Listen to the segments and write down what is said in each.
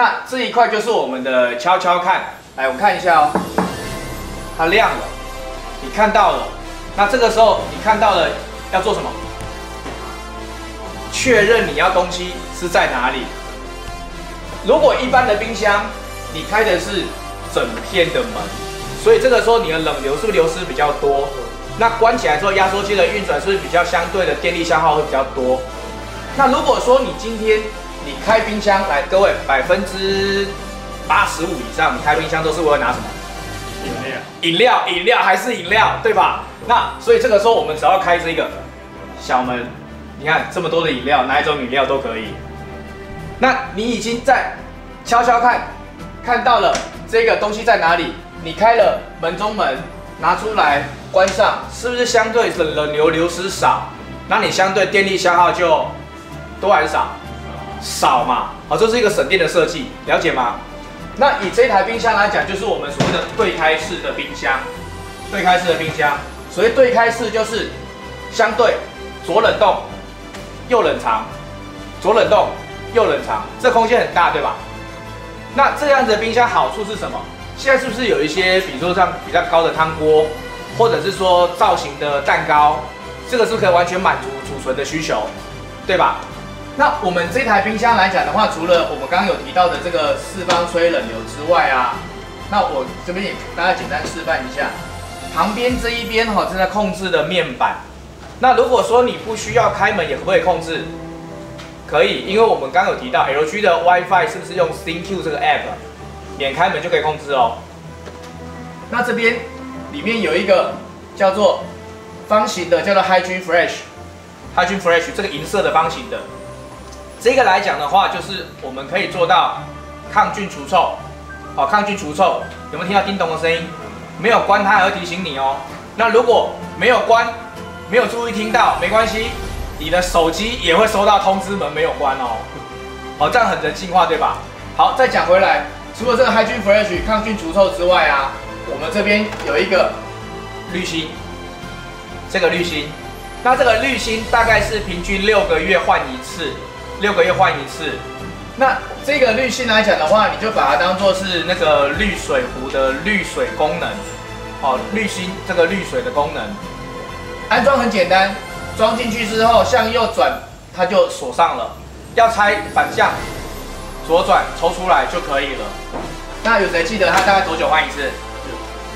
那这一块就是我们的敲敲看，来，我们看一下哦，它亮了，你看到了。那这个时候你看到了要做什么？确认你要东西是在哪里。如果一般的冰箱，你开的是整片的门，所以这个时候你的冷流是不是流失比较多？那关起来之后，压缩机的运转是不是比较相对的电力消耗会比较多？那如果说你今天你开冰箱，来各位85%以上，你开冰箱都是为了拿什么？饮料还是饮料，对吧？那所以这个时候我们只要开这个小门，你看这么多的饮料，哪一种饮料都可以。那你已经在敲敲看到了这个东西在哪里？你开了门中门，拿出来关上，是不是相对冷流流失少？那你相对电力消耗就多还是少？少嘛。好，这是一个省电的设计，了解吗？那以这台冰箱来讲，就是我们所谓的对开式的冰箱。对开式的冰箱，所谓对开式就是相对左冷冻右冷藏，左冷冻右冷藏，这空间很大，对吧？那这样子的冰箱好处是什么？现在是不是有一些，比如说像比较高的汤锅，或者是说造型的蛋糕，这个是可以完全满足储存的需求，对吧？那我们这台冰箱来讲的话，除了我们刚刚有提到的这个四方吹冷流之外啊，那我这边也给大家简单示范一下，旁边这一边哈，正在控制的面板。那如果说你不需要开门，也可不可以控制？可以，因为我们刚刚有提到 LG 的 WiFi 是不是用 ThinQ 这个 App， 点开门就可以控制哦。那这边里面有一个叫做方形的，叫做 Hygiene Fresh 这个银色的方形的。这个来讲的话，就是我们可以做到抗菌除臭，好，抗菌除臭，有没有听到叮咚的声音？没有关它还会提醒你哦。那如果没有关，没有注意听到，没关系，你的手机也会收到通知门没有关哦。好，这样很人性化，对吧？好，再讲回来，除了这个 Hygiene Fresh 抗菌除臭之外啊，我们这边有一个滤芯，这个滤芯，那这个滤芯大概是平均6个月换一次。那这个滤芯来讲的话，你就把它当做是那个滤水壶的滤水功能，好，滤芯这个滤水的功能，安装很简单，装进去之后向右转，它就锁上了。要拆反向，左转抽出来就可以了。那有谁记得它大概多久换一次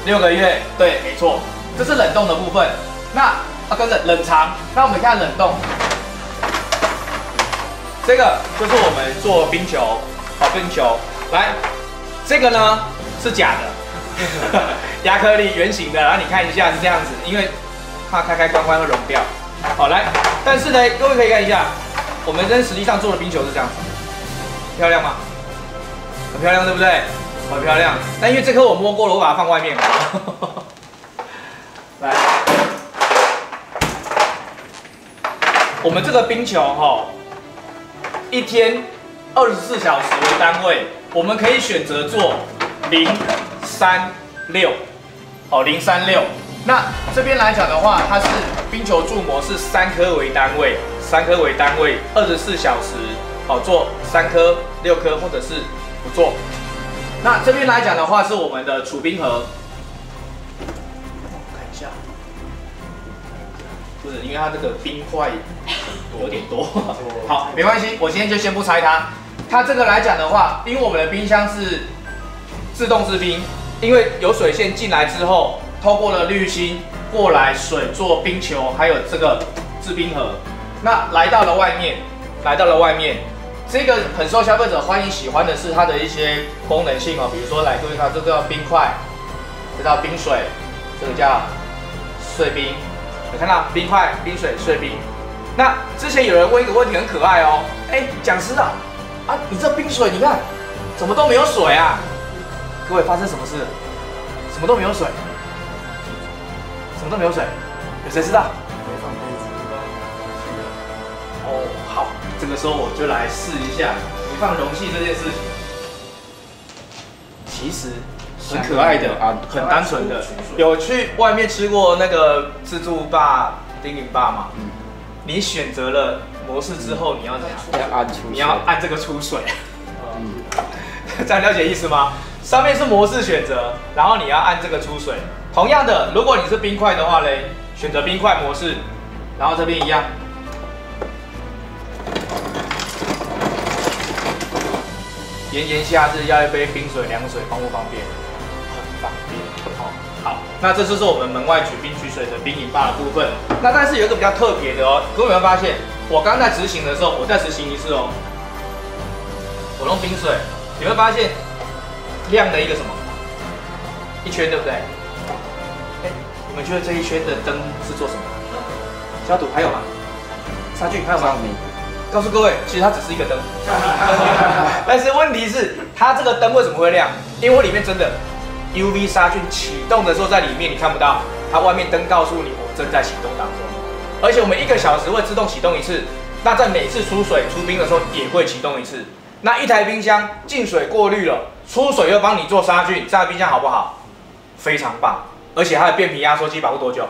？6个月，对，没错，这是冷冻的部分。那跟着冷藏，那我们看冷冻。这个就是我们做冰球，好，冰球，来，这个呢是假的，亚克力圆形的，然后你看一下是这样子，因为怕开关会融掉，好，来，但是呢，各位可以看一下，我们真实际上做的冰球是这样子，漂亮吗？很漂亮，对不对？很漂亮。但因为这颗我摸过了，我把它放外面了。来，我们这个冰球哈。一天24小时为单位，我们可以选择做036，好，036。那这边来讲的话，它是冰球注模是3颗为单位，24小时，好，做3颗、6颗，或者是不做。那这边来讲的话，是我们的储冰盒，看一下，不是，因为它这个冰块有点多，好，没关系，我今天就先不拆它。它这个来讲的话，因为我们的冰箱是自动制冰，因为有水线进来之后，透过了滤芯过来水做冰球，还有这个制冰盒，那来到了外面，这个很受消费者欢迎喜欢的是它的一些功能性哦，比如说来各位看，这个叫冰块，这叫冰水，这个叫碎冰，有看到冰块、冰水、碎冰。那之前有人问一个问题很可爱哦，讲师啊，你这冰水你看怎么都没有水啊？各位发生什么事？什么都没有水，有谁知道？哦，好，这个时候我就来试一下你放容器这件事情，其实很可爱的，很单纯的。有去外面吃过那个自助吧、叮咛吧吗？你选择了模式之后，你要怎样？要按出，你要按这个出水。这样了解意思吗？上面是模式选择，然后你要按这个出水。同样的，如果你是冰块的话嘞，选择冰块模式，然后这边一样。炎夏日要一杯冰水凉水，方不方便？很方便。好，那这就是我们门外取冰取水的冰饮吧的部分。那但是有一个比较特别的哦，各位有没有发现？我刚在执行的时候，我再执行一次哦。我用冰水，你会发现亮了一个什么？一圈，对不对？你们觉得这一圈的灯是做什么？消毒还有吗？杀菌还有吗？告诉各位，其实它只是一个灯，但是问题是，它这个灯为什么会亮？因为我里面真的 UV 杀菌启动的时候在里面，你看不到，它外面灯告诉你我正在启动当中，而且我们1个小时会自动启动一次，那在每次出水出冰的时候也会启动一次。那一台冰箱进水过滤了，出水又帮你做杀菌，这样的冰箱好不好？非常棒，而且它的变频压缩机保护多久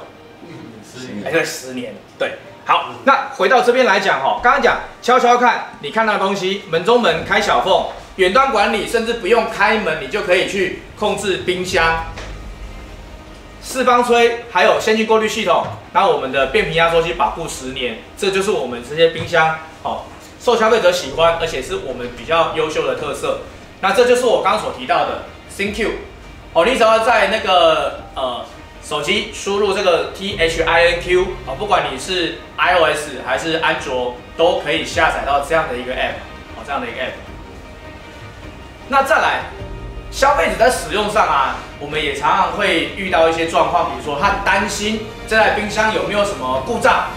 ？10年，对，10年，对。好，那回到这边来讲刚刚讲敲敲看，你看到东西，门中门开小缝，远端管理，甚至不用开门，你就可以去控制冰箱。四方吹，还有先进过滤系统，那我们的变频压缩机保护10年，这就是我们这些冰箱受消费者喜欢，而且是我们比较优秀的特色。那这就是我刚刚所提到的 ThinQ。你只要在那个手机输入这个 THINQ 不管你是 iOS 还是安卓，都可以下载到这样的一个 app 这样的一个 app。那再来，消费者在使用上我们也常常会遇到一些状况，比如说他担心这台冰箱有没有什么故障，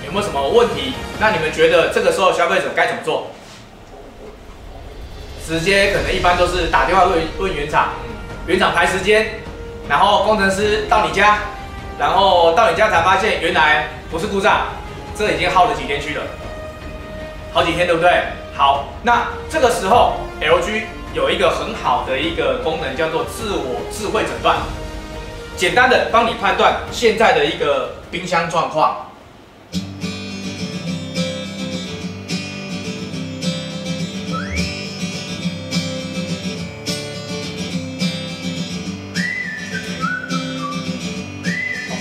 有没有什么问题？那你们觉得这个时候消费者该怎么做？直接可能一般都是打电话问原厂，原厂排时间，然后工程师到你家，然后到你家才发现原来不是故障，这已经耗了几天去了，好几天，对不对？好，那这个时候 LG 有一个很好的一个功能，叫做自我智慧诊断，简单的帮你判断现在的一个冰箱状况。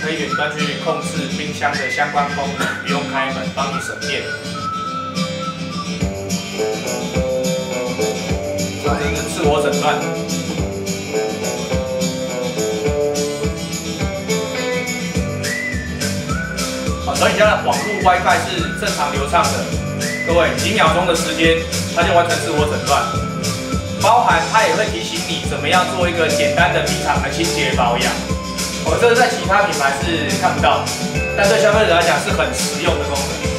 可以远端去控制冰箱的相关功能，不用开门，帮你省电。这是自我诊断。所以你家的网络 WiFi 是正常流畅的，各位几秒钟的时间，它就完成自我诊断，包含它也会提醒你怎么样做一个简单的冰场的清洁保养。这是在其他品牌是看不到，但对消费者来讲是很实用的功能。